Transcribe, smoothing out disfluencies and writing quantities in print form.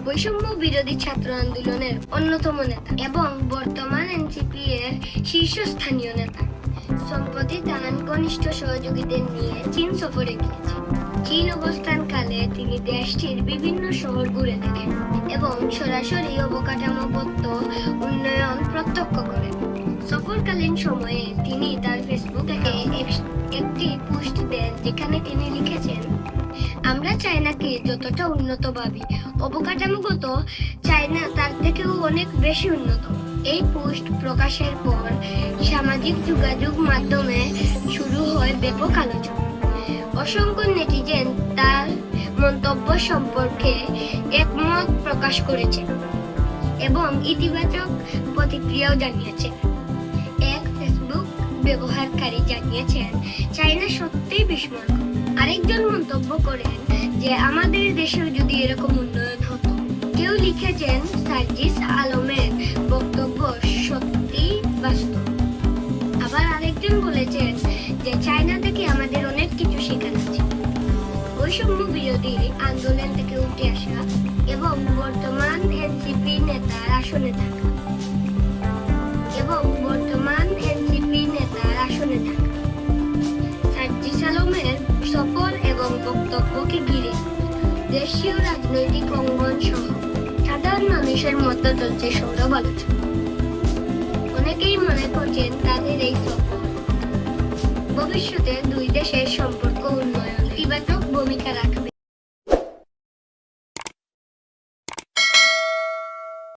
বৈষম্য বিরোধী ছাত্র আন্দোলনের অন্যতম নেতা এবং বর্তমান এনসিপি এর শীর্ষস্থানীয় নেতা। সম্প্রতি তার ঘনিষ্ঠ সহযোগীদের নিয়ে চীন সফরে গিয়েছেন। চীন অবস্থানকালে তিনি দেশটির বিভিন্ন শহর ঘুরে দেখেন এবং সরাসরি অবকাঠামোগত উন্নয়ন প্রত্যক্ষ করেন। সফরকালীন সময়ে তিনি তার ফেসবুকে একটি পোস্ট দেন, যেখানে তিনি লিখেছেন, আমরা চায়নাকে যতটা উন্নত ভাবি, অবকাঠামোগত চায়না তার থেকেও অনেক বেশি উন্নত। এই পোস্ট প্রকাশের পর সামাজিক যোগাযোগ মাধ্যমে শুরু হয় ব্যাপক আলোচনা। অসংখ্য নেটিজেন তার মন্তব্য সম্পর্কে একমত প্রকাশ করেছে এবং ইতিবাচক প্রতিক্রিয়াও জানিয়েছে। এক ফেসবুক ব্যবহারকারী জানিয়েছেন, চায়না সত্যিই বিস্ময়কর। আরেকজন মন্তব্য করেন যে আমাদের দেশেও যদি এরকম উন্নয়ন হতো। কেউ লিখেছেন, সার্জিস আলমের বক্তব্য সত্যি বাস্তব। আবার আরেকজন বলেছেন যে চায়না থেকে আমাদের অনেক কিছু শেখার আছে। বৈষম্য বিরোধী আন্দোলন থেকে উঠে আসা এবং বর্তমান এনসিপি নেতার আসনে থাকা সার্জিস আলমের সফর এবং বক্তব্যকে ঘিরে দেশীয় রাজনৈতিক অঙ্গন সহ সাধারণ মানুষের মধ্যে চলছে সৌরভ আলোচনা। অনেকেই মনে করছেন তাদের এই সফর ভবিষ্যতে দুই দেশের সম্পর্ক উন্নয়নে ইতিবাচক ভূমিকা রাখবে।